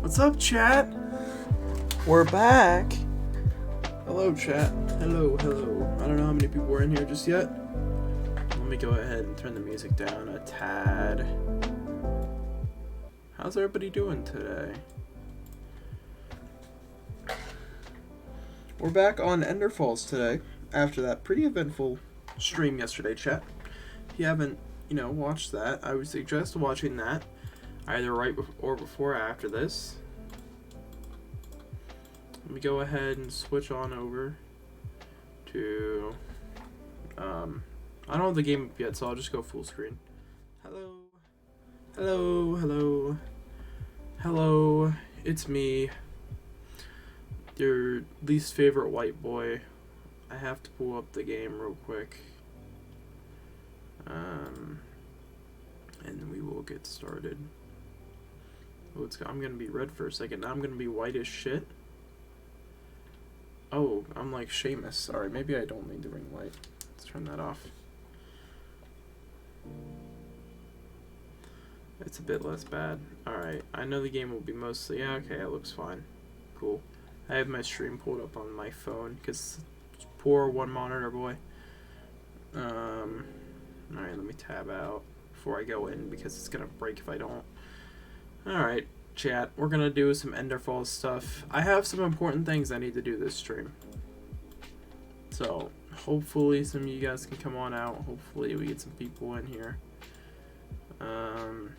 What's up, chat? We're back. Hello, chat. Hello. I don't know how many people are in here just yet. Let me go ahead and turn the music down a tad. How's everybody doing today? We're back on Enderfalls today after that pretty eventful stream yesterday, chat. If you haven't, watched that, I would suggest watching that either right or before or after this. Let me go ahead and switch on over to I don't have the game up yet, so I'll just go full screen. Hello, it's me, your least favorite white boy. I have to pull up the game real quick, and we will get started. I'm gonna be red for a second. Now I'm gonna be white as shit. Oh, I'm like Seamus. Sorry, maybe I don't need the ring light. Let's turn that off. It's a bit less bad. Alright, I know the game will be mostly... Yeah, okay, it looks fine. Cool. I have my stream pulled up on my phone, because poor one monitor boy. Alright, let me tab out before I go in, because it's gonna break if I don't. Alright, chat, we're gonna do some Enderfalls stuff. I have some important things I need to do this stream. So, hopefully some of you guys can come on out. Hopefully we get some people in here. I'm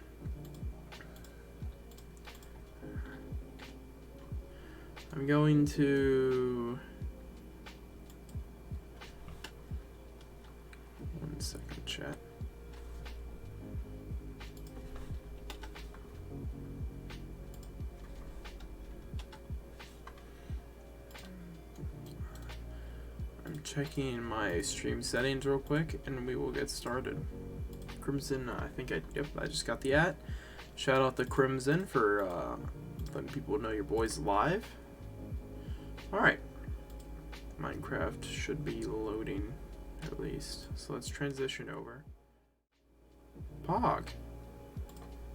going to... One second, chat. I'm checking my stream settings real quick, and we will get started. Crimson, I just got the @ Shout out to Crimson for letting people know your boy's live. Alright. Minecraft should be loading, at least. So let's transition over. Pog.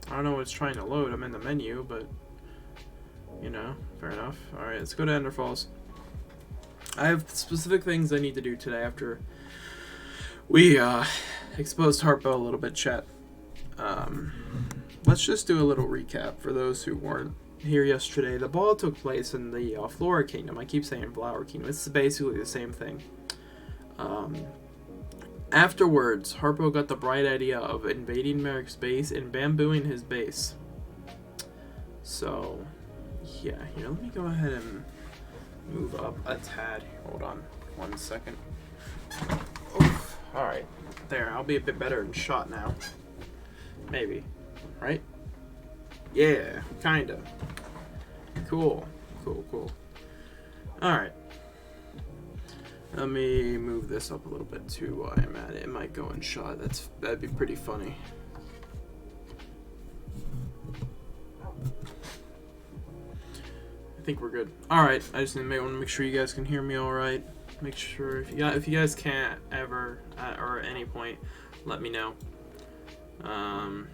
I don't know what it's trying to load. I'm in the menu, but, fair enough. Alright, let's go to Enderfalls. I have specific things I need to do today after we exposed Harpo a little bit, chat. Let's just do a little recap for those who weren't here yesterday. The ball took place in the Flora Kingdom. I keep saying Flower Kingdom. It's basically the same thing. Afterwards, Harpo got the bright idea of invading Merrick's base and bambooing his base. So, yeah, let me go ahead and move up a tad. Hold on 1 second. Oof. Alright, there, I'll be a bit better in shot now. Maybe, right? Yeah, kinda. Cool. Alright. Let me move this up a little bit too while I'm at it. It might go in shot. That'd be pretty funny. I think we're good. Alright, I just want to make sure you guys can hear me alright. Make sure if you guys can't ever or at any point, let me know. Alright.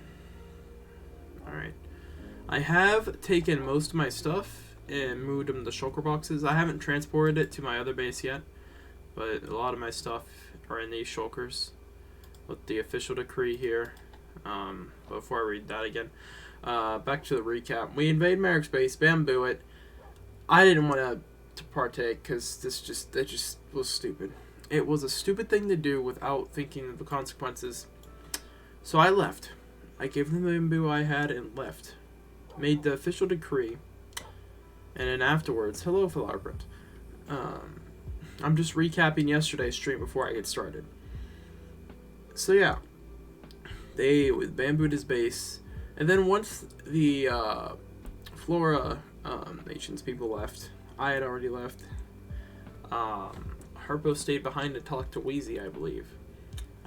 I have taken most of my stuff and moved them to shulker boxes. I haven't transported it to my other base yet, but a lot of my stuff are in these shulkers with the official decree here. Before I read that again, back to the recap. We invade Merrick's base, bamboo it. I didn't want to partake because that just was stupid. It was a stupid thing to do without thinking of the consequences. So I left. I gave them the bamboo I had and left. Made the official decree. And then afterwards, hello Philarbrant. I'm just recapping yesterday's stream before I get started. So yeah. They bambooed his base. And then once the Flora Nations people left, I had already left. Harpo stayed behind to talk to Wheezy, I believe.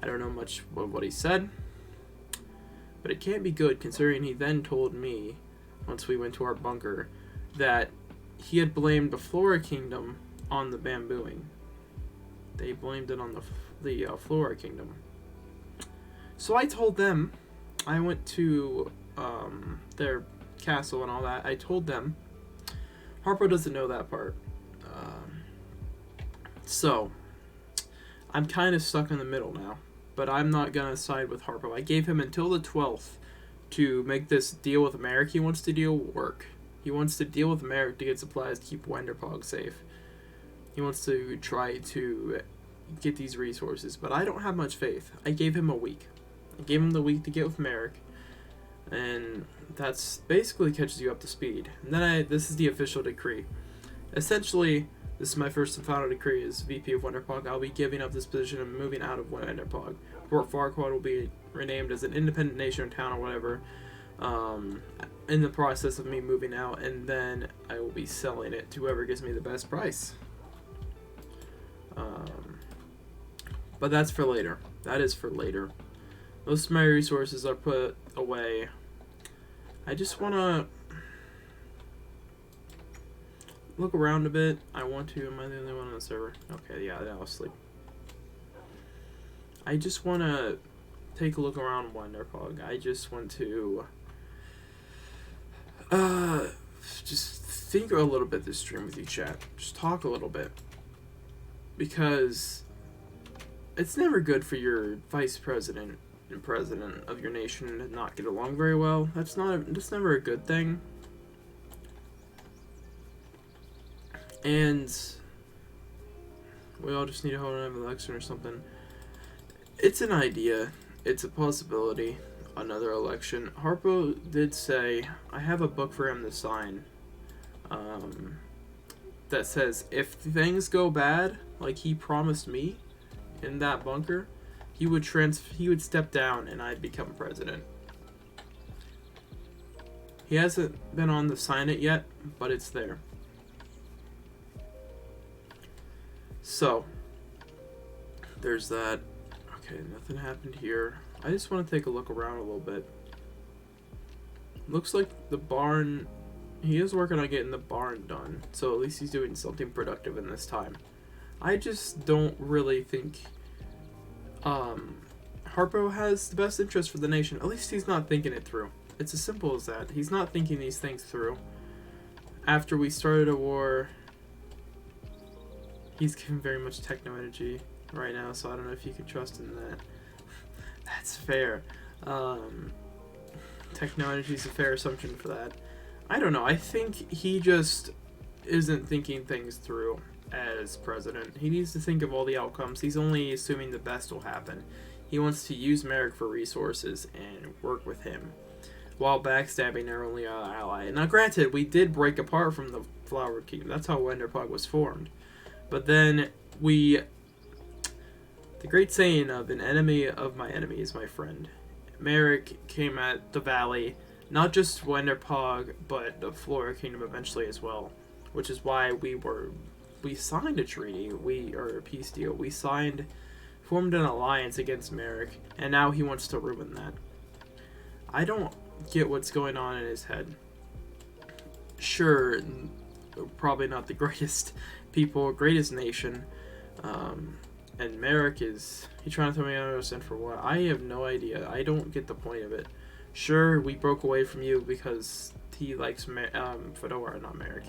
I don't know much of what he said, but it can't be good considering he then told me, once we went to our bunker, that he had blamed the Flora Kingdom on the bambooing. They blamed it on the Flora Kingdom. So I told them, I went to their castle and all that. I told them. Harpo doesn't know that part. So, I'm kind of stuck in the middle now. But I'm not going to side with Harpo. I gave him until the 12th to make this deal with Merrick he wants to deal work. He wants to deal with Merrick to get supplies to keep Wenderpog safe. He wants to try to get these resources. But I don't have much faith. I gave him a week. I gave him the week to get with Merrick. And that's basically catches you up to speed. And then this is the official decree. Essentially, this is my first and final decree as VP of Wenderpog. I'll be giving up this position and moving out of Wenderpog. Port Farquaad will be renamed as an independent nation or town or whatever in the process of me moving out, and then I will be selling it to whoever gives me the best price. But that's for later. That is for later. Most of my resources are put away. I just want to look around a bit. I want to. Am I the only one on the server? Okay, yeah, I was asleep. I just want to take a look around Wenderpog. I just want to just think a little bit this stream with you, chat. Just talk a little bit. Because it's never good for your vice president and president of your nation to not get along very well. That's never a good thing. And we all just need to hold an election or something. It's an idea. It's a possibility. Another election. Harpo did say, I have a book for him to sign that says if things go bad, like he promised me in that bunker, he would step down and I'd become president. He hasn't been on to sign it yet, but it's there. So, there's that. Okay, nothing happened here. I just want to take a look around a little bit. Looks like the barn, he is working on getting the barn done, so at least he's doing something productive in this time. I just don't really think Harpo has the best interest for the nation. At least he's not thinking it through. It's as simple as that. He's not thinking these things through. After we started a war, he's giving very much techno energy right now, so I don't know if you can trust in that. That's fair. Techno energy is a fair assumption for that. I don't know. I think he just isn't thinking things through as president. He needs to think of all the outcomes. He's only assuming the best will happen. He wants to use Merrick for resources and work with him while backstabbing our only ally. Now, granted, we did break apart from the Flower Kingdom. That's how Wenderpog was formed. But then the great saying of an enemy of my enemy is my friend. Merrick came at the valley, not just Wenderpog, but the Flora Kingdom eventually as well, which is why we signed a treaty, or a peace deal. We formed an alliance against Merrick, and now he wants to ruin that. I don't get what's going on in his head. Sure, probably not the greatest people, greatest nation, and Merrick is, he's trying to tell me I understand for what? I have no idea. I don't get the point of it. Sure, we broke away from you because he likes Fedora, not Merrick.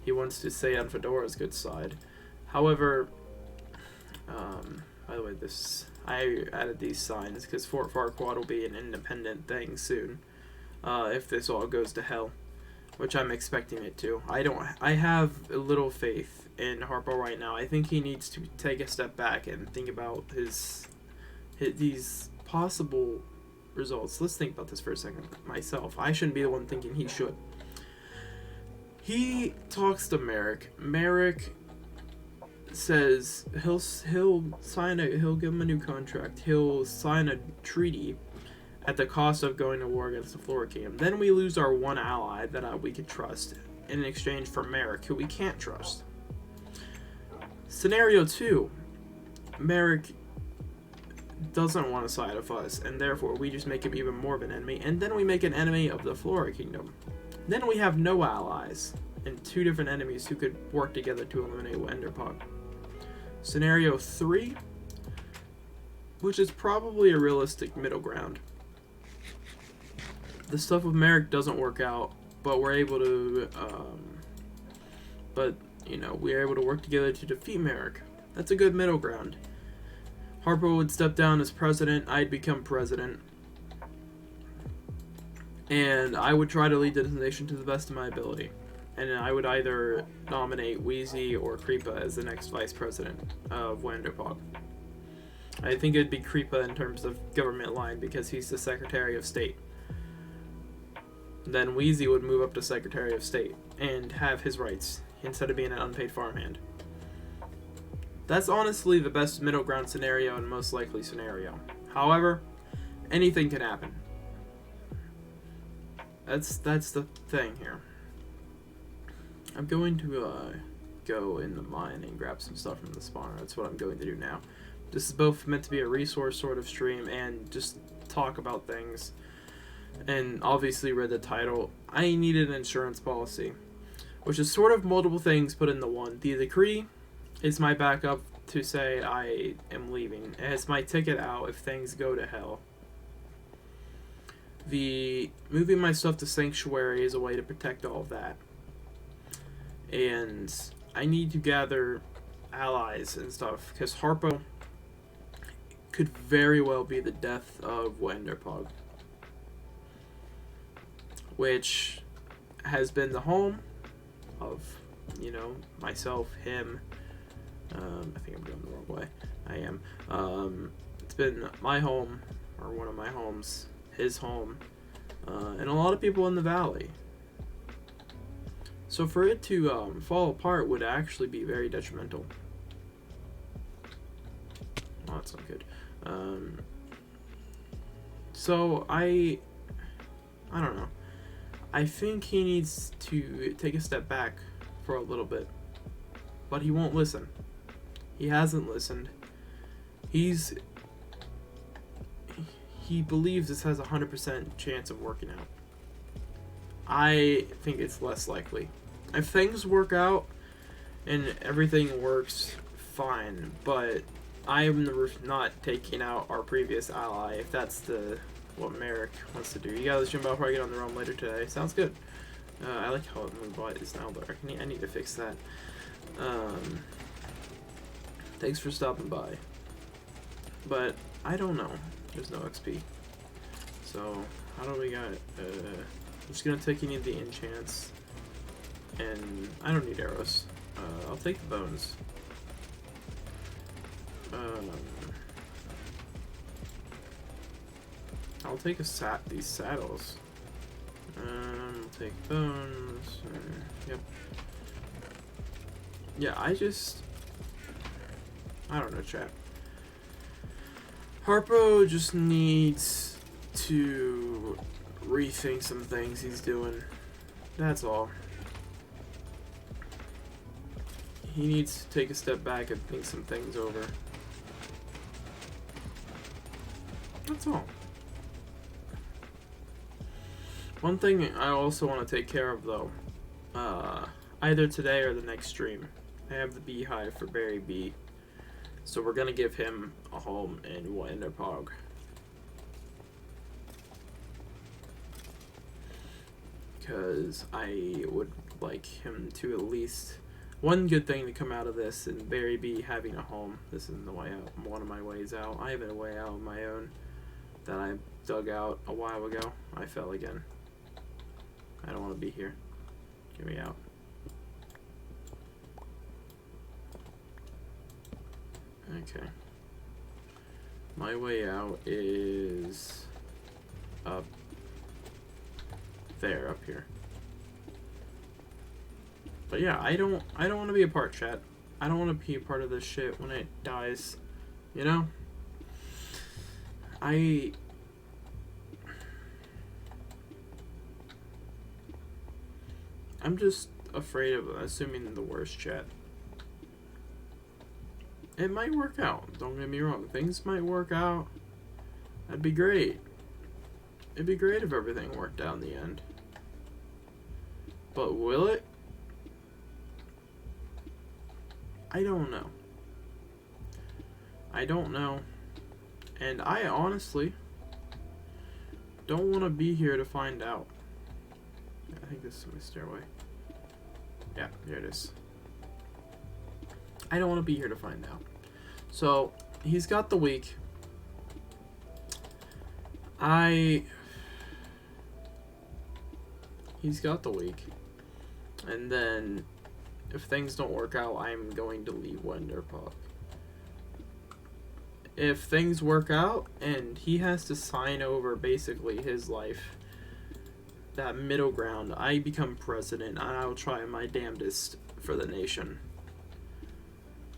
He wants to stay on Fedora's good side. However, by the way, I added these signs because Fort Farquaad will be an independent thing soon, if this all goes to hell, which I'm expecting it to. I have a little faith in Harpo right now. I think he needs to take a step back and think about these possible results. Let's think about this for a second. Myself, I shouldn't be the one thinking he should. He talks to Merrick. Merrick says he'll give him a new contract. He'll sign a treaty at the cost of going to war against the Flora Kingdom. Then we lose our one ally that we could trust in exchange for Merrick, who we can't trust. Scenario 2, Merrick doesn't want to side with us, and therefore we just make him even more of an enemy, and then we make an enemy of the Flora Kingdom. Then we have no allies, and two different enemies who could work together to eliminate Wenderpog. Scenario 3, which is probably a realistic middle ground. the stuff with Merrick doesn't work out, but we're able to, we're able to work together to defeat Merrick. That's a good middle ground. Harper would step down as president, I'd become president, and I would try to lead the nation to the best of my ability. And I would either nominate Wheezy or Creepa as the next vice president of Wanderpog. I think it'd be Creepa in terms of government line because he's the Secretary of State. Then Wheezy would move up to Secretary of State and have his rights instead of being an unpaid farmhand. That's honestly the best middle ground scenario and most likely scenario. However, anything can happen. That's the thing here. I'm going to go in the mine and grab some stuff from the spawner. That's what I'm going to do now. This is both meant to be a resource sort of stream and just talk about things. And obviously read the title. I needed an insurance policy, which is sort of multiple things put into one. The decree is my backup to say I am leaving. It's my ticket out if things go to hell. The moving my stuff to Sanctuary is a way to protect all of that. And I need to gather allies and stuff, because Harpo could very well be the death of Wanderpog, which has been the home of, myself, him. I think I'm going the wrong way. I am. It's been my home, or one of my homes, his home, and a lot of people in the valley. So for it to fall apart would actually be very detrimental. Oh, that's not good. So I don't know. I think he needs to take a step back for a little bit. But he won't listen. He hasn't listened. He believes this has a 100% chance of working out. I think it's less likely. If things work out and everything works fine, but I am not taking out our previous ally if that's what Merrick wants to do. You guys, Jimbo, I'll probably get on the realm later today. Sounds good. I like how it is now, but I need to fix that. Thanks for stopping by. But I don't know. There's no XP. So how do we got? I'm just gonna take any of the enchants, and I don't need arrows. I'll take the bones. I'll take these saddles. I'll take bones. Yep. Yeah, I don't know, chat. Harpo just needs to rethink some things he's doing. That's all. He needs to take a step back and think some things over. That's all. One thing I also want to take care of, though, either today or the next stream, I have the beehive for Berry Bee, so we're gonna give him a home in Wanderpog. Because I would like him to at least, one good thing to come out of this, and Berry Bee having a home. This isn't the way out, one of my ways out. I have a way out of my own that I dug out a while ago. I fell again. I don't want to be here. Get me out. Okay. My way out is up there, up here. But yeah, I don't want to be a part, chat. I don't want to be a part of this shit when it dies. You know? I'm just afraid of assuming the worst, chat. It might work out, don't get me wrong. Things might work out. That'd be great. It'd be great if everything worked out in the end. But will it? I don't know. I don't know. And I honestly don't want to be here to find out. I think this is my stairway. Yeah, there it is. I don't want to be here to find out. So, he's got the week. He's got the week. And then, if things don't work out, I'm going to leave Enderfalls. If things work out, and he has to sign over basically his life, that middle ground, I become president, and I'll try my damnedest for the nation.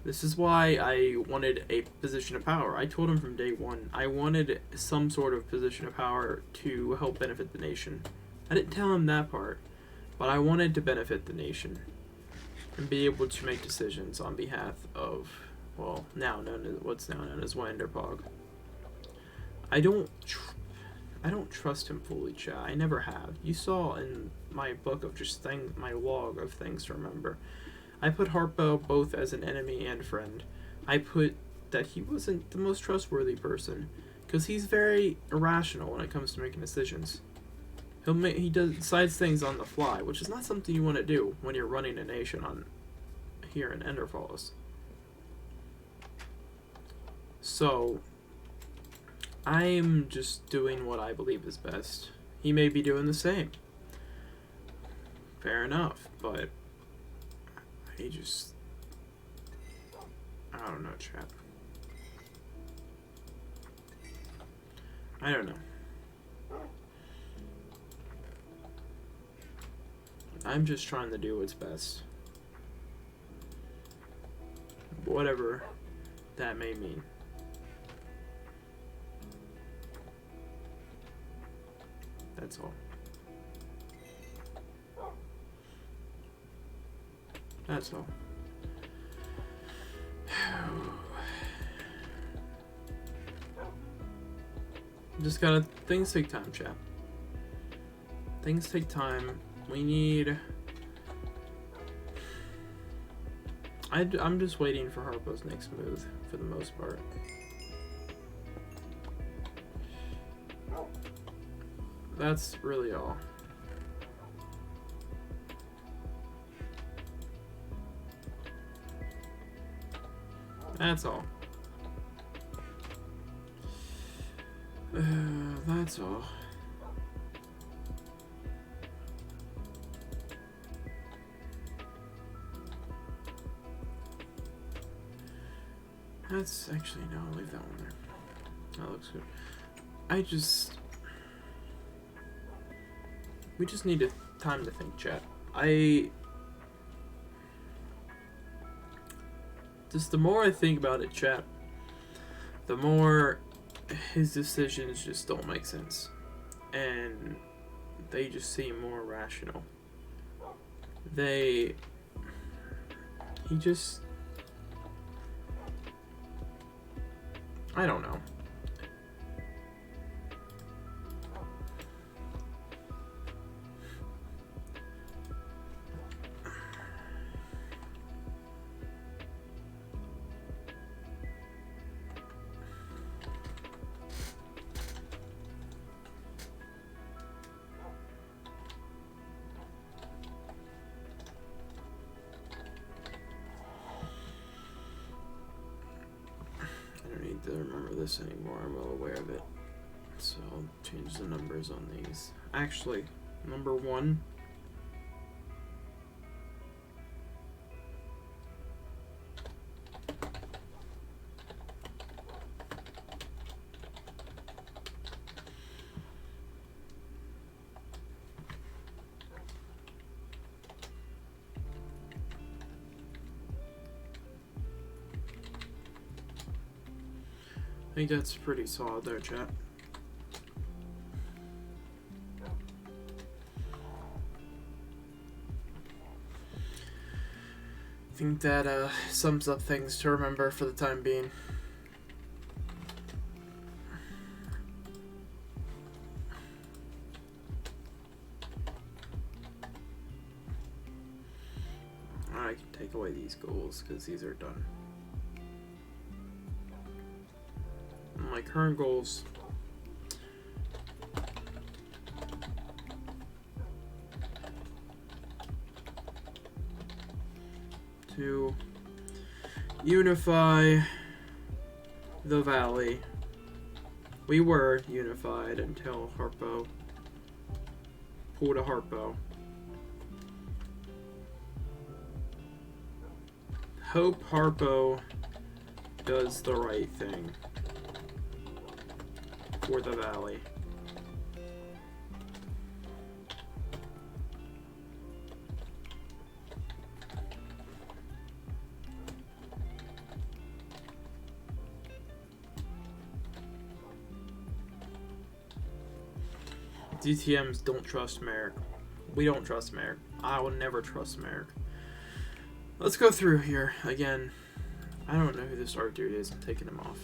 This is why I wanted a position of power. I told him from day one, I wanted some sort of position of power to help benefit the nation. I didn't tell him that part, but I wanted to benefit the nation and be able to make decisions on behalf of, well, what's now known as Enderfalls. I don't trust him fully, chat. I never have. You saw in my book of just my log of things to remember. I put Harpo both as an enemy and friend. I put that he wasn't the most trustworthy person, because he's very irrational when it comes to making decisions. He decides things on the fly, which is not something you want to do when you're running a nation here in Enderfalls. So, I'm just doing what I believe is best. He may be doing the same. Fair enough, but I don't know, chat. I don't know. I'm just trying to do what's best. Whatever that may mean. That's all. That's all. Just gotta, things take time, chat. Things take time. We need, I'm just waiting for Harpo's next move for the most part. That's really all. That's all. That's all. That's actually, no, I'll leave that one there. That looks good. We just need time to think, chat. Just the more I think about it, chat, the more his decisions just don't make sense. And they just seem more rational. I don't know. To remember this anymore. I'm well aware of it, so I'll change the numbers on these. Actually, number 1, I think that's pretty solid there, chat. I think that sums up things to remember for the time being. I can take away these goals because these are done. My current goals to unify the valley. We were unified until Harpo pulled a Harpo. Hope Harpo does the right thing for the valley. DTMs don't trust Merrick. We don't trust Merrick. I will never trust Merrick. Let's go through here again. I don't know who this art dude is. I'm taking him off.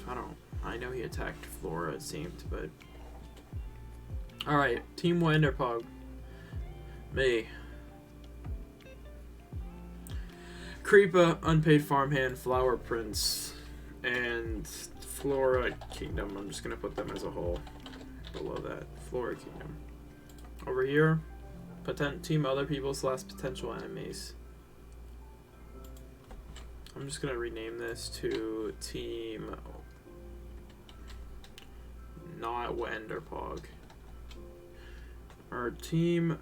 I know he attacked Flora, it seemed, but... Alright, Team Wenderpog. Me. Creepa, Unpaid Farmhand, Flower Prince, and Flora Kingdom. I'm just gonna put them as a whole below that. Flora Kingdom. Over here, team other people / potential enemies. I'm just gonna rename this to Team Not Wenderpog. Our Team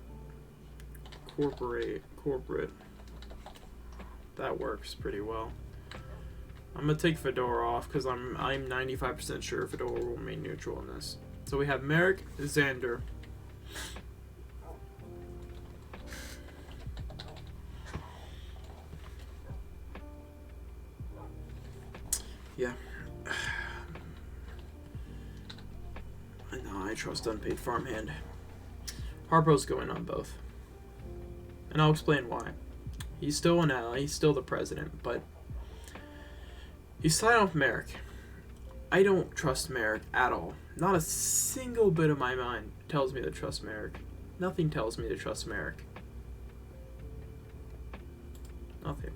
Corporate. That works pretty well. I'm gonna take Fedora off because I'm 95% sure Fedora will remain neutral in this. So we have Merrick, Xander. Yeah. No, I trust Unpaid Farmhand. Harpo's going on both. And I'll explain why. He's still an ally, he's still the president, but he's siding with Merrick. I don't trust Merrick at all. Not a single bit of my mind tells me to trust Merrick. Nothing tells me to trust Merrick. Nothing.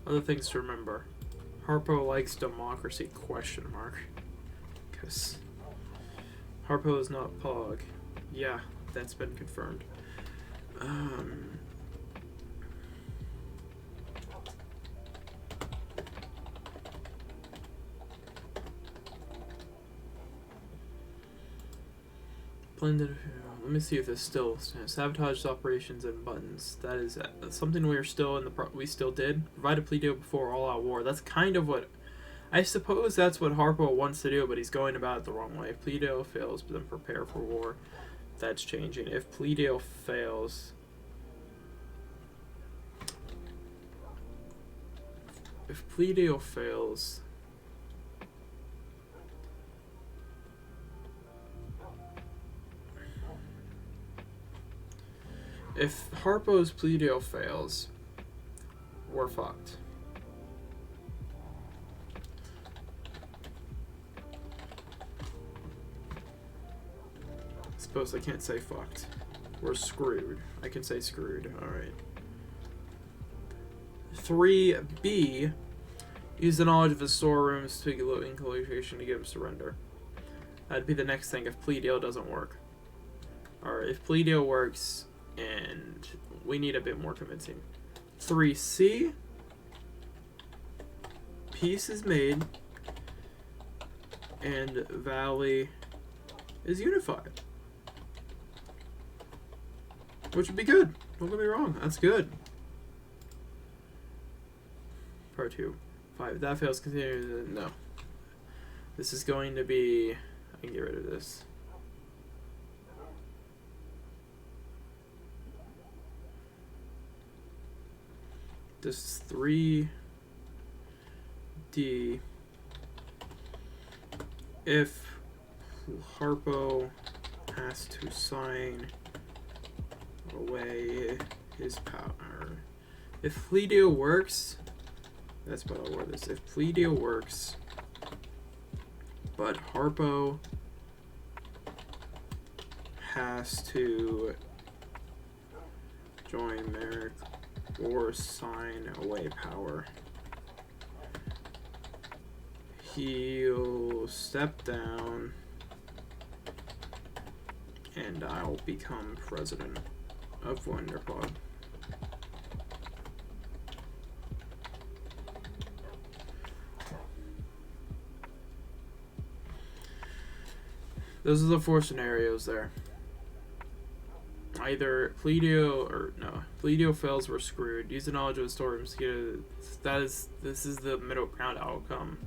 Other things to remember. Harpo likes democracy, ? Because Harpo is not Pog. Yeah, that's been confirmed. Blended. Let me see if this still sabotage operations and buttons. That is something we are still in the we still did. Provide a plea deal before all-out war. That's kind of what I suppose that's what Harpo wants to do, but he's going about it the wrong way. Plea deal fails, but then prepare for war. That's changing. If plea deal fails, if Harpo's plea deal fails, we're fucked. Suppose I can't say fucked. We're screwed. I can say screwed. Alright. 3B. Use the knowledge of the storerooms to get in collocation to get him surrender. That'd be the next thing if plea deal doesn't work. Alright, if plea deal works, and we need a bit more convincing. 3C. Peace is made, and Valley is unified. Which would be good. Don't get me wrong. That's good. Part 2. 5. If that fails, continue. No. This is going to be... I can get rid of this. This is 3D. If Harpo has to sign away his power. If plea deal works, that's what I'll word this. If plea deal works, but Harpo has to join Merrick or sign away power, he'll step down and I'll become president of Wenderpog. Those are the 4 scenarios there. Either Pledio fails, we're screwed. Use the knowledge of the story, mosquito. This is the middle ground outcome.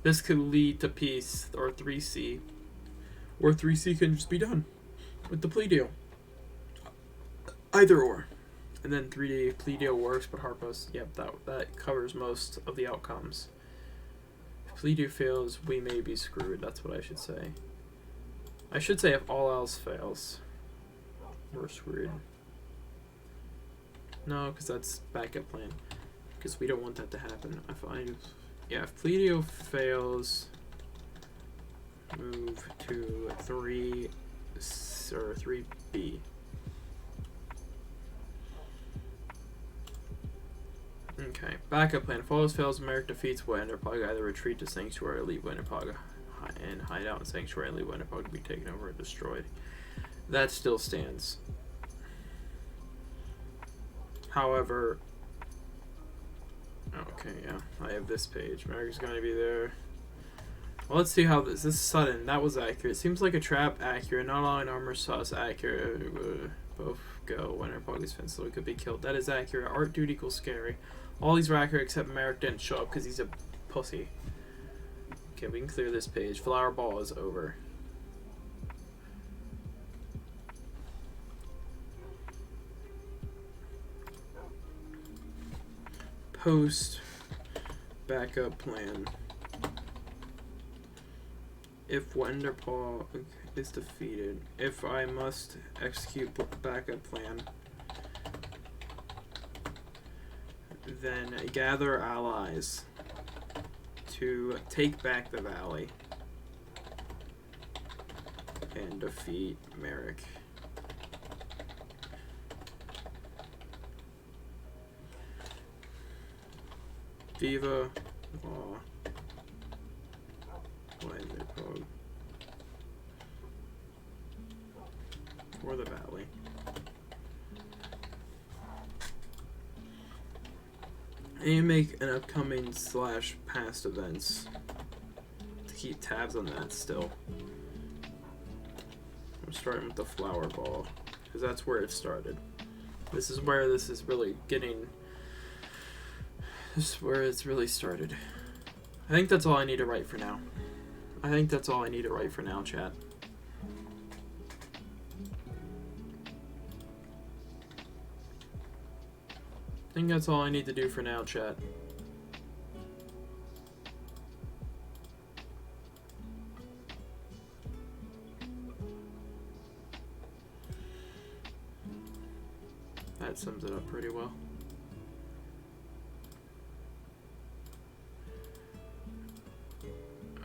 This could lead to peace or 3C. Or 3C can just be done with the Pledio. Either or. And then 3D Pledio works, but Harpos, yep, that covers most of the outcomes. If Pledio fails, we may be screwed. That's what I should say. I should say if all else fails, we're screwed. No, because that's backup plan. Because we don't want that to happen. If Pledio fails, move to 3 or 3B. Okay, backup plan. If all else fails, Merrick defeats Enderpog. Either retreat to Sanctuary or leave Enderpog and hide out in Sanctuary and leave Enderpog to be taken over and destroyed. That still stands. However, okay, yeah, I have this page. Merrick's going to be there. Well, let's see how this is sudden. That was accurate. Seems like a trap. Accurate. Not allowing armor sauce. Accurate. Both go. Enderpog is fenced, so he could be killed. That is accurate. Art dude equals scary. All these were accurate except Merrick didn't show up because he's a pussy. Okay, we can clear this page. Flower ball is over. Post backup plan. If Enderpaw is defeated, if I must execute backup plan, then gather allies to take back the valley and defeat Merrick. Viva Law. Enderpog. For the valley. And make an upcoming / past events to keep tabs on that still. I'm starting with the flower ball because that's where it started. This is where this is really getting. This is where it's really started. I think that's all I need to write for now. I think that's all I need to write for now, chat. I think that's all I need to do for now, chat. That sums it up pretty well.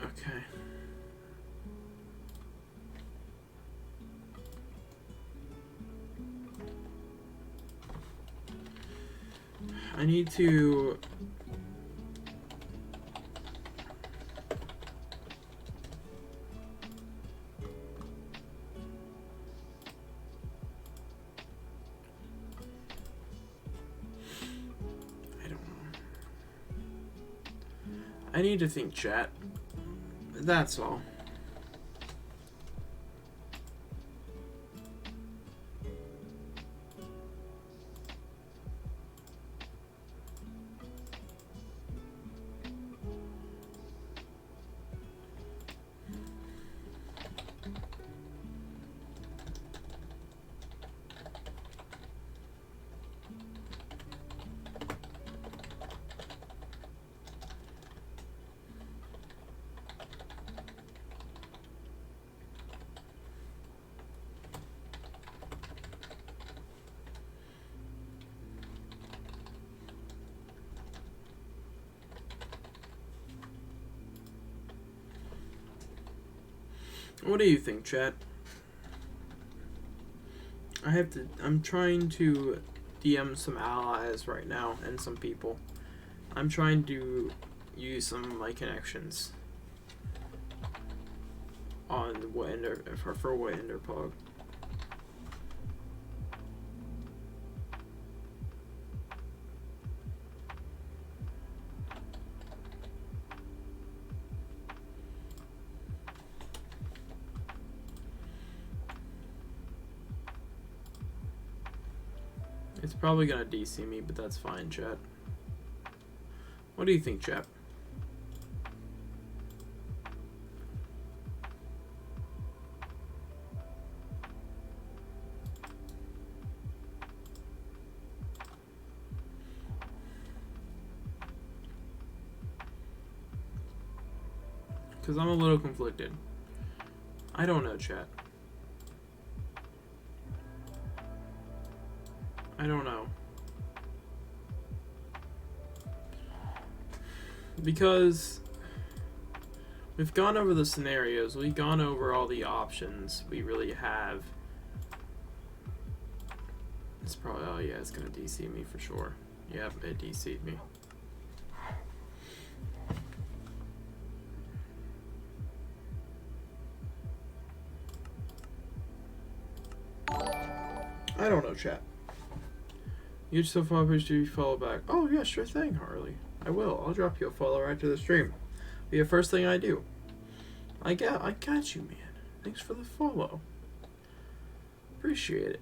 Okay. I need to I need to think, chat. That's all. What do you think, chat? I'm trying to DM some allies right now and some people. I'm trying to use some of my connections on for Enderpog. It's probably gonna DC me, but that's fine, chat. What do you think, chat? Because I'm a little conflicted. I don't know, chat. I don't know. Because we've gone over the scenarios, we've gone over all the options we really have. It's probably, oh yeah, it's gonna DC me for sure. Yep, it DC'd me. I don't know, chat. You just follow you follow back. Oh yeah, sure thing, Harley. I will. I'll drop you a follow right to the stream. Be the first thing I do. I got you, man. Thanks for the follow. Appreciate it.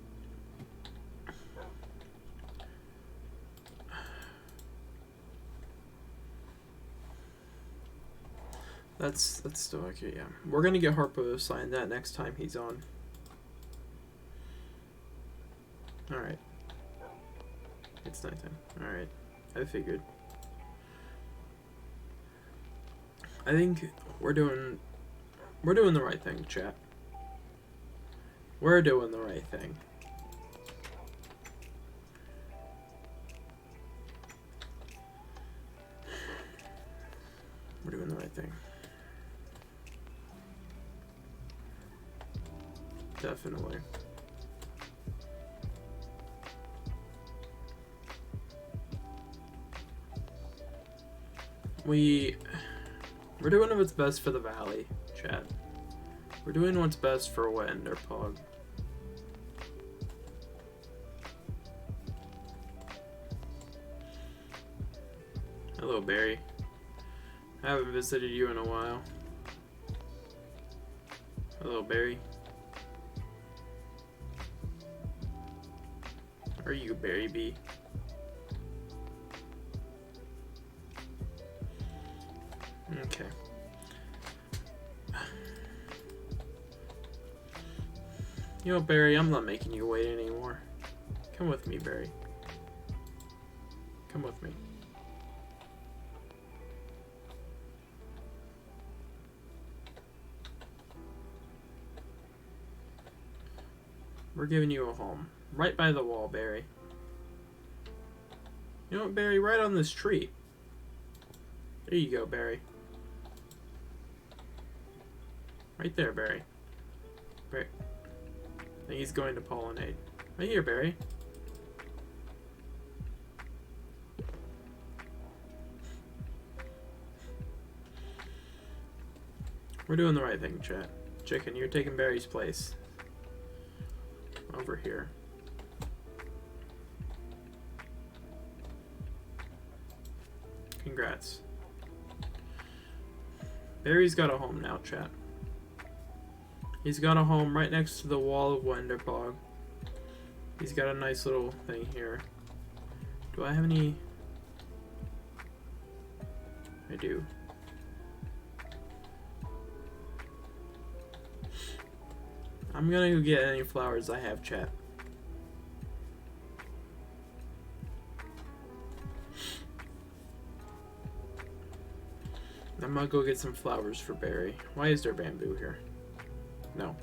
That's still okay, yeah. We're gonna get Harpo to sign that next time he's on. Alright. It's nighttime. Alright. I figured. I think we're doing the right thing, chat. We're doing the right thing. We're doing the right thing. Definitely. We're doing what's best for the valley, chat. We're doing what's best for Enderfalls. Hello, Barry. I haven't visited you in a while. Hello, Barry. Are you Barry B? Okay. You know, Barry, I'm not making you wait anymore. Come with me, Barry. Come with me. We're giving you a home. Right by the wall, Barry. You know what, Barry? Right on this tree. There you go, Barry. Right there, Barry. Barry. I think he's going to pollinate. Right here, Barry. We're doing the right thing, chat. Chicken, you're taking Barry's place. Over here. Congrats. Barry's got a home now, chat. He's got a home right next to the wall of Enderfalls. He's got a nice little thing here. Do I have any? I do. I'm gonna go get any flowers I have, chat. I'm gonna go get some flowers for Barry. Why is there bamboo here? No.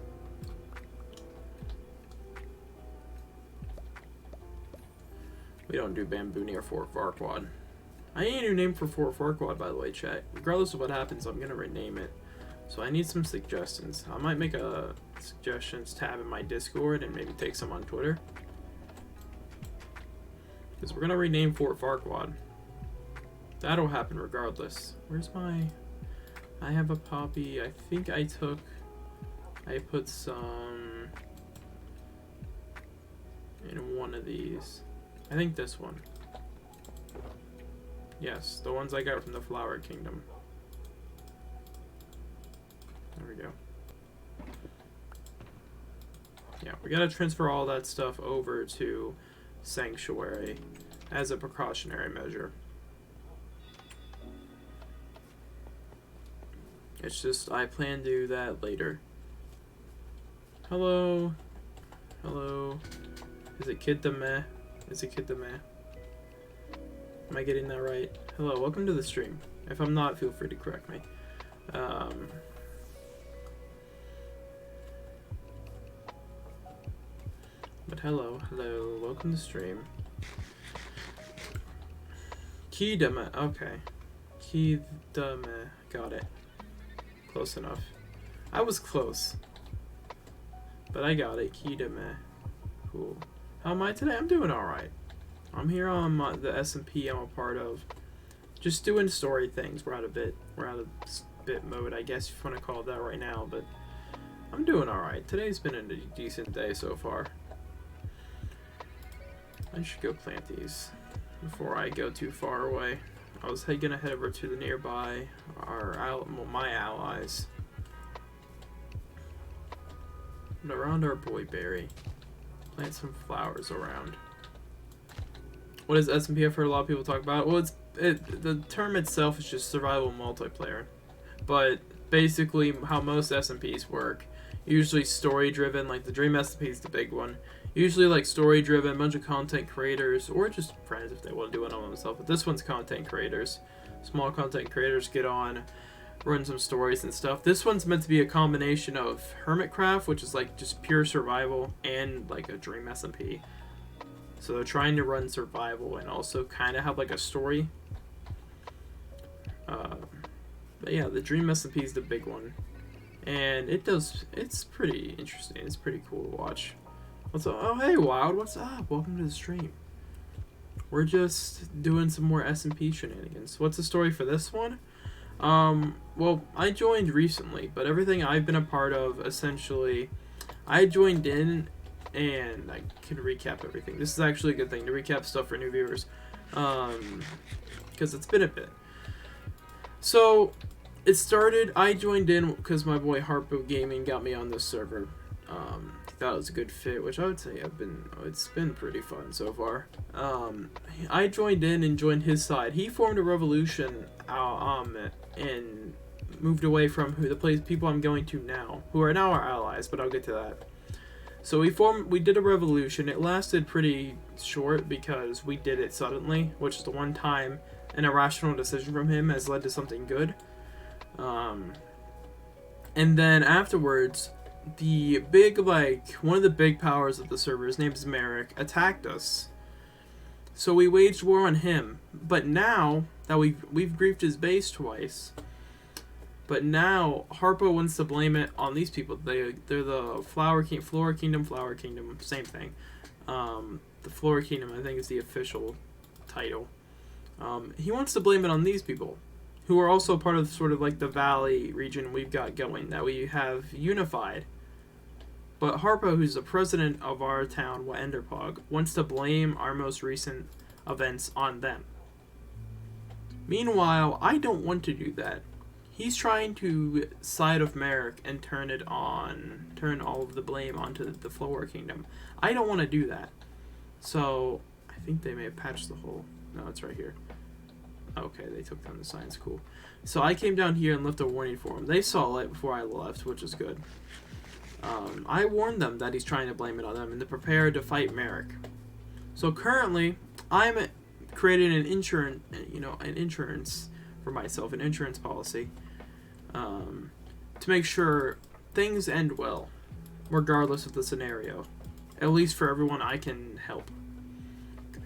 We don't do bamboo near Fort Farquaad. I need a new name for Fort Farquaad, by the way, chat. Regardless of what happens, I'm gonna rename it. So I need some suggestions. I might make a suggestions tab in my Discord and maybe take some on Twitter. Because we're gonna rename Fort Farquaad. That'll happen regardless. Where's my... I have a poppy. I think I put some in one of these. I think this one. Yes, the ones I got from the Flower Kingdom. There we go. Yeah, we gotta transfer all that stuff over to sanctuary as a precautionary measure. It's just, I plan to do that later. Hello? Hello? Is it Kid the Meh? Is it Kid the Meh? Am I getting that right? Hello, welcome to the stream. If I'm not, feel free to correct me. But hello, welcome to the stream. Kid the Meh, okay. Kid the Meh, got it. Close enough. I was close. But I got it. Key to meh. Cool. How am I today? I'm doing alright. I'm here on the SMP I'm a part of. Just doing story things. We're out of bit mode, I guess if you want to call it that right now, but I'm doing alright. Today's been a decent day so far. I should go plant these before I go too far away. I was gonna head over to the nearby, my allies. And around our boy Barry. Plant some flowers around. What is SMP? I've heard a lot of people talk about it. Well, the term itself is just survival multiplayer. But basically how most SMPs work. Usually story driven, like the Dream SMP is the big one. Usually like story driven, bunch of content creators, or just friends if they want to do it on themselves. But this one's content creators. Small content creators get on, run some stories and stuff. This one's meant to be a combination of Hermitcraft, which is like just pure survival, and like a Dream SMP. So they're trying to run survival and also kind of have like a story. But yeah, the Dream SMP is the big one. And it's pretty interesting. It's pretty cool to watch. What's up? Oh, hey, Wild. What's up? Welcome to the stream. We're just doing some more SMP shenanigans. What's the story for this one? Well, I joined recently, but everything I've been a part of, essentially, I joined in, and I can recap everything. This is actually a good thing to recap stuff for new viewers, because it's been a bit. So, it started, I joined in because my boy Harpo Gaming got me on this server. Thought it was a good fit, which I would say it's been pretty fun so far. I joined in and joined his side. He formed a revolution, and moved away from the people I'm going to now, who are now our allies, but I'll get to that. So we did a revolution. It lasted pretty short because we did it suddenly, which is the one time an irrational decision from him has led to something good. And then afterwards, one of the big powers of the server, his name is Merrick, attacked us. So we waged war on him. But now that we've griefed his base twice, but now Harpo wants to blame it on these people. They're the Flora Kingdom, same thing. The Flora Kingdom, I think, is the official title. He wants to blame it on these people, who are also part of sort of like the valley region we've got going, that we have unified. But Harpo, who's the president of our town, Enderfalls, wants to blame our most recent events on them. Meanwhile, I don't want to do that. He's trying to side of Merrick and turn all of the blame onto the Flora Kingdom. I don't want to do that. So, I think they may have patched the hole. No, it's right here. Okay, they took down the signs. Cool. So I came down here and left a warning for them. They saw it before I left, which is good. I warned them that he's trying to blame it on them and to prepare to fight Merrick. So currently, I'm creating an insurance for myself, an insurance policy, to make sure things end well, regardless of the scenario. At least for everyone I can help.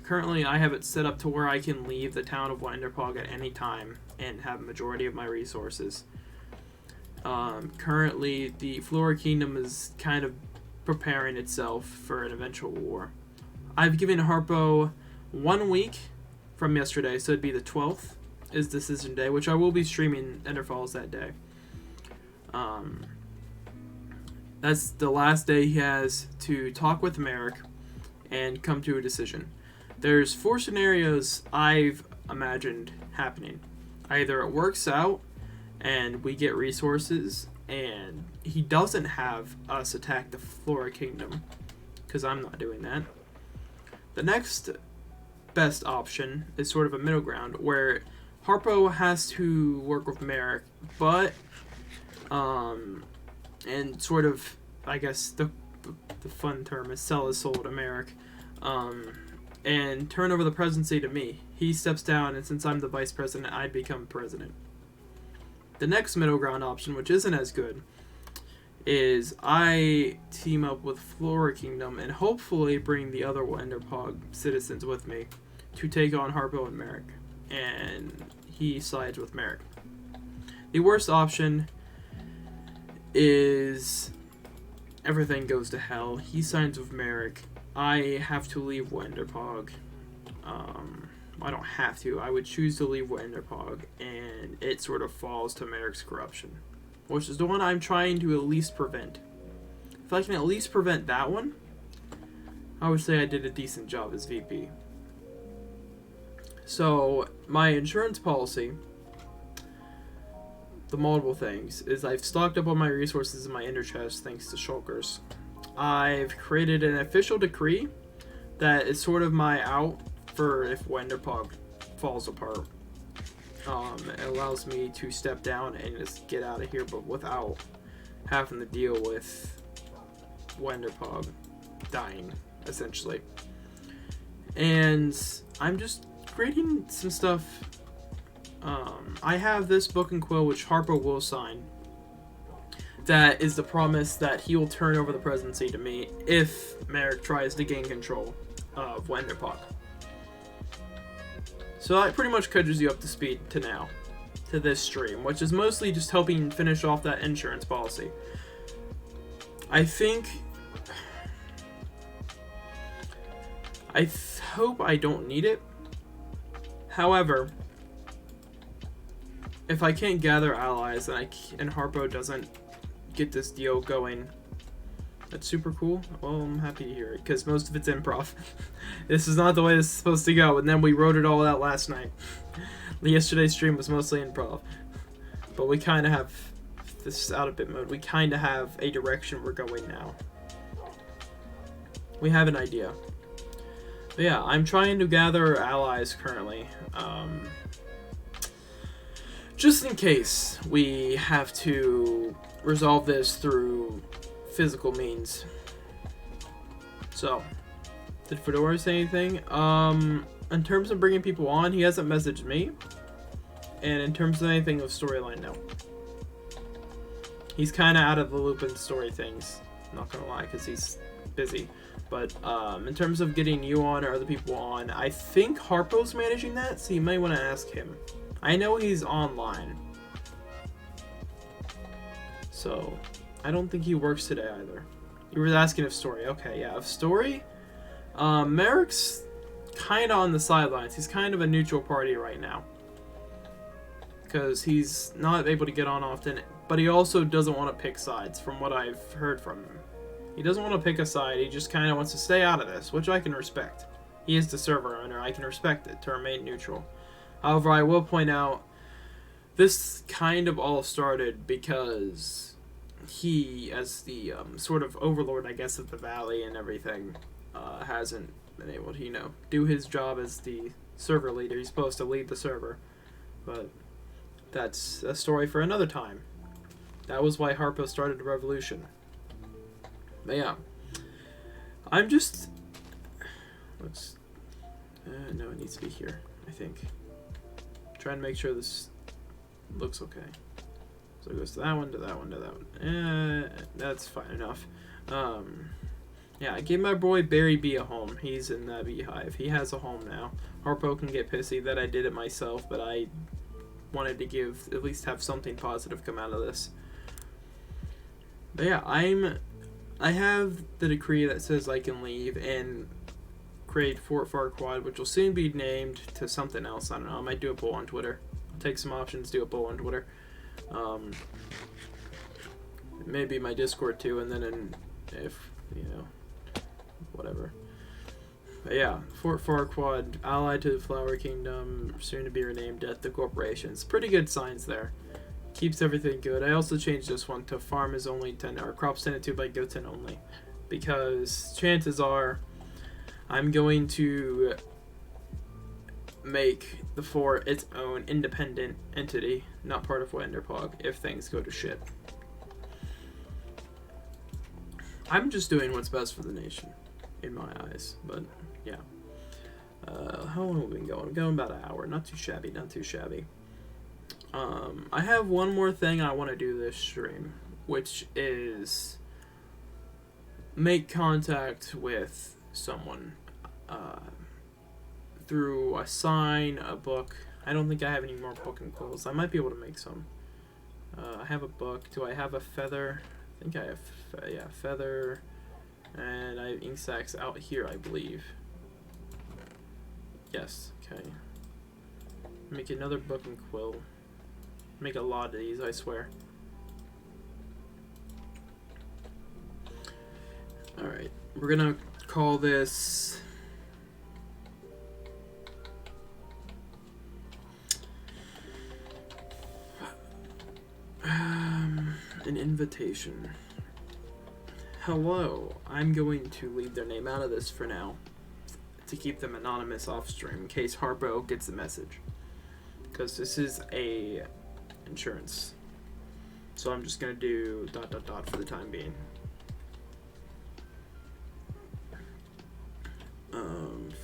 Currently, I have it set up to where I can leave the town of Enderfalls at any time and have a majority of my resources. Currently, the Flora Kingdom is kind of preparing itself for an eventual war. I've given Harpo 1 week from yesterday, so it'd be the 12th is decision day, which I will be streaming Enderfalls that day. That's the last day he has to talk with Merrick and come to a decision. There's 4 scenarios I've imagined happening. Either it works out and we get resources and he doesn't have us attack the Flora Kingdom, because I'm not doing that. The next best option is sort of a middle ground where Harpo has to work with Merrick, but and sort of, I guess the fun term is sell his soul to Merrick, and turn over the presidency to me. He steps down, and since I'm the vice president, I become president. The next middle ground option, which isn't as good, is I team up with Flora Kingdom and hopefully bring the other Enderpog citizens with me to take on Harpo and Merrick, and he sides with Merrick. The worst option is everything goes to hell. He signs with Merrick. I have to leave Enderpog. I don't have to. I would choose to leave Enderpog, and it sort of falls to Merrick's corruption, which is the one I'm trying to at least prevent. If I can at least prevent that one, I would say I did a decent job as VP. So, my insurance policy, the multiple things, is I've stocked up on my resources in my ender chest thanks to shulkers. I've created an official decree that is sort of my out for if Enderpog falls apart. It allows me to step down and just get out of here, but without having to deal with Enderpog dying, essentially. And I'm just creating some stuff. I have this book and quill, which Harpo will sign. That is the promise that he will turn over the presidency to me if Merrick tries to gain control of Enderpog. So that pretty much catches you up to speed to now, to this stream, which is mostly just helping finish off that insurance policy. I think... I hope I don't need it. However, if I can't gather allies and Harpo doesn't get this deal going, that's super cool. Well, I'm happy to hear it, because most of it's improv. This is not the way this is supposed to go, and then we wrote it all out last night. Yesterday's stream was mostly improv. But we kind of have, this is out of bit mode, we kind of have a direction we're going now. We have an idea. But yeah, I'm trying to gather allies currently. Just in case we have to resolve this through physical means. So, did Fedora say anything? In terms of bringing people on, he hasn't messaged me. And in terms of anything of storyline, no. He's kind of out of the loop in story things. Not gonna lie, because he's busy. But in terms of getting you on or other people on, I think Harpo's managing that, so you may want to ask him. I know he's online. So, I don't think he works today either. You were asking if Story. Okay, yeah, if Story. Merrick's kind of on the sidelines. He's kind of a neutral party right now. Because he's not able to get on often, but he also doesn't want to pick sides from what I've heard from him. He doesn't want to pick a side, he just kind of wants to stay out of this, which I can respect. He is the server owner, I can respect it, to remain neutral. However, I will point out, this kind of all started because he, as the sort of overlord, I guess, of the valley and everything, hasn't been able to, do his job as the server leader. He's supposed to lead the server, but that's a story for another time. That was why Harpo started a revolution. But yeah, I'm just... no, it needs to be here, I think. Trying to make sure this looks okay. So it goes to that one, to that one, to that one. That's fine enough. Yeah, I gave my boy Barry B a home. He's in the beehive. He has a home now. Harpo can get pissy that I did it myself, but I wanted to at least have something positive come out of this. But yeah, I have the decree that says I can leave and create Fort Farquaad, which will soon be named to something else. I don't know. I might do a poll on Twitter. I'll take some options, do a poll on Twitter. Maybe my Discord too, and then whatever. But yeah, Fort Farquaad, allied to the Flower Kingdom, soon to be renamed Death to Corporations. Pretty good signs there. Keeps everything good. I also changed this one to farm is only 10, or crops tended to by goats and only, because chances are I'm going to make the fort its own independent entity, not part of Enderpog, if things go to shit. I'm just doing what's best for the nation, in my eyes, but yeah. How long have we been going? We're going about an hour. Not too shabby, not too shabby. I have one more thing I want to do this stream, which is make contact with someone through a sign, a book. I don't think I have any more book and quills. I might be able to make some. I have a book. Do I have a feather? I think I have, yeah, feather. And I have ink sacs out here, I believe. Yes, okay. Make another book and quill. Make a lot of these, I swear. Alright, we're gonna call this... an invitation. Hello, I'm going to leave their name out of this for now to keep them anonymous off stream in case Harpo gets the message. Because this is a insurance. So I'm just gonna do ... for the time being.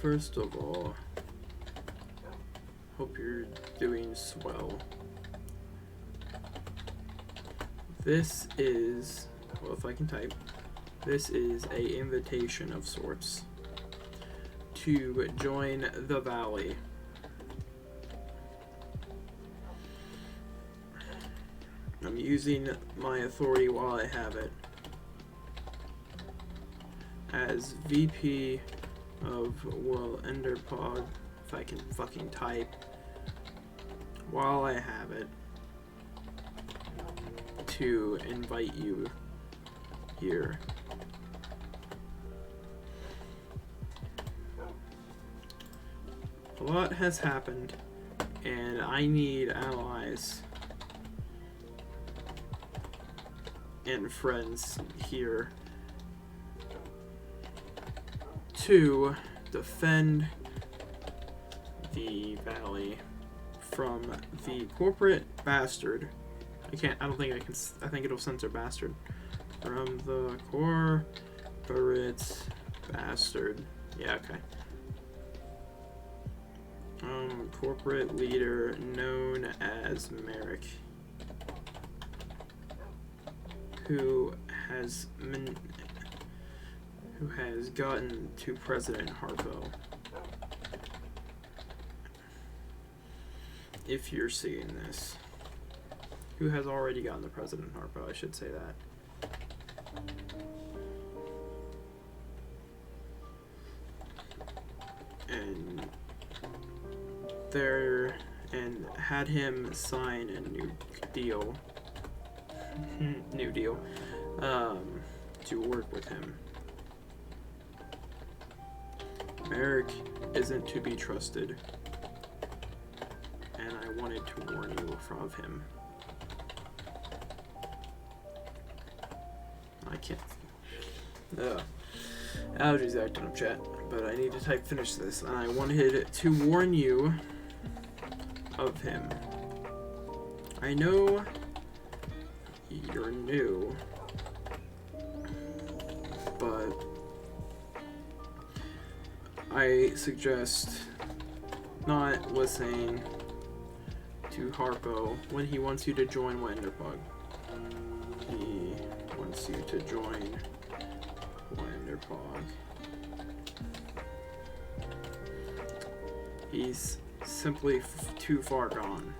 First of all, hope you're doing swell. This is, well, if I can type, this is a invitation of sorts to join the valley. I'm using my authority while I have it as VP of Enderpog, if I can fucking type, while I have it, to invite you here. A lot has happened, and I need allies and friends here to defend the valley from the corporate bastard. I don't think I can, I think it'll censor bastard. From the corporate bastard. Yeah, okay. Corporate leader known as Merrick, who has gotten to President Harpo. If you're seeing this, who has already gotten to President Harpo, I should say that. And had him sign a new deal to work with him. Merrick isn't to be trusted, and I wanted to warn you of him. I can't. Allergies acting up, chat, but I need to finish this, and I wanted to warn you of him. I know you're new, but I suggest not listening to Harpo when he wants you to join Enderpog. He wants you to join Enderpog. He's simply too far gone.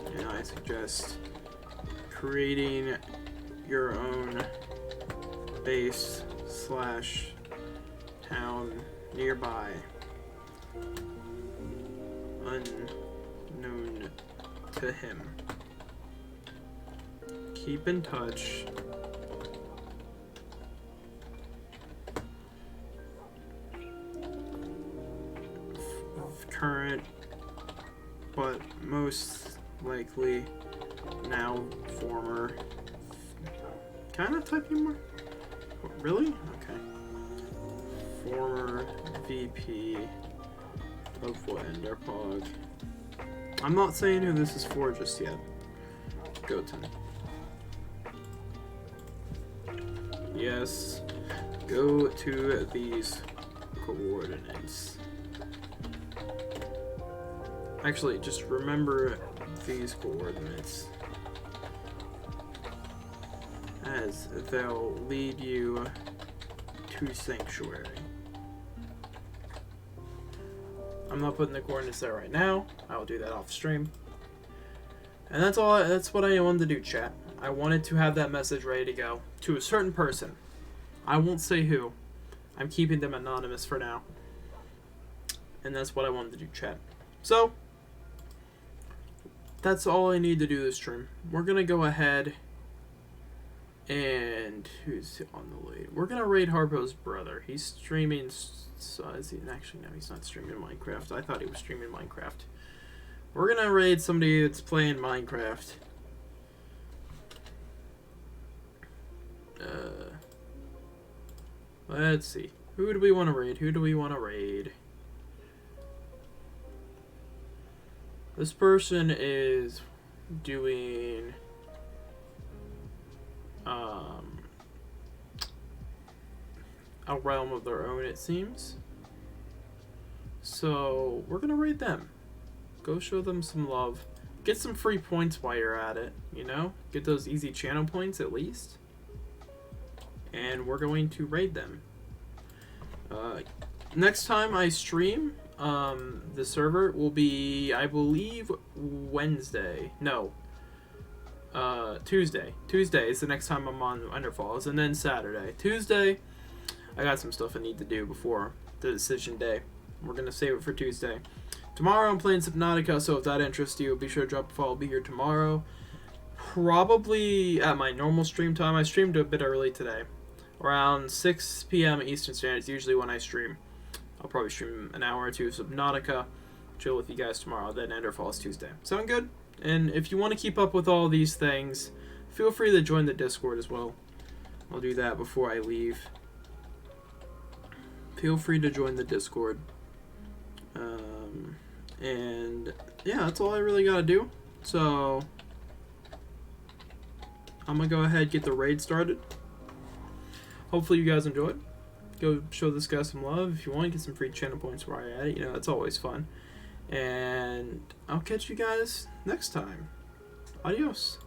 And I suggest creating your own base / town nearby, unknown to him. Keep in touch. Current, but most likely now former. Can I not type anymore? Really? Okay. Former VP of what, Enderfalls? I'm not saying who this is for just yet. Goten. Yes. Go to these coordinates. Actually, just remember these coordinates, as they'll lead you to Sanctuary. I'm not putting the coordinates there right now. I'll do that off stream. And that's all. That's what I wanted to do, chat. I wanted to have that message ready to go to a certain person. I won't say who. I'm keeping them anonymous for now. And that's what I wanted to do, chat. So, that's all I need to do this stream. We're going to go ahead and... Who's on the lead? We're going to raid Harpo's brother. He's streaming... Actually, no, he's not streaming Minecraft. I thought he was streaming Minecraft. We're going to raid somebody that's playing Minecraft. Let's see. Who do we want to raid? Who do we want to raid? This person is doing a realm of their own, it seems. So we're gonna raid them. Go show them some love. Get some free points while you're at it, you know? Get those easy channel points at least. And we're going to raid them. Next time I stream, the server will be, I believe, Wednesday. No. Tuesday. Tuesday is the next time I'm on Enderfalls, and then Saturday. Tuesday, I got some stuff I need to do before the decision day. We're going to save it for Tuesday. Tomorrow I'm playing Subnautica, so if that interests you, be sure to drop a follow. I'll be here tomorrow. Probably at my normal stream time. I streamed a bit early today. Around 6 p.m. Eastern Standard is usually when I stream. I'll probably stream an hour or two of Subnautica. Chill with you guys tomorrow, then Enderfalls Tuesday. Sound good? And if you want to keep up with all these things, feel free to join the Discord as well. I'll do that before I leave. Feel free to join the Discord. And yeah, that's all I really gotta do. So I'm gonna go ahead and get the raid started. Hopefully you guys enjoyed. Go show this guy some love. If you want, get some free channel points while you're at it. You know, that's always fun. And I'll catch you guys next time. Adios.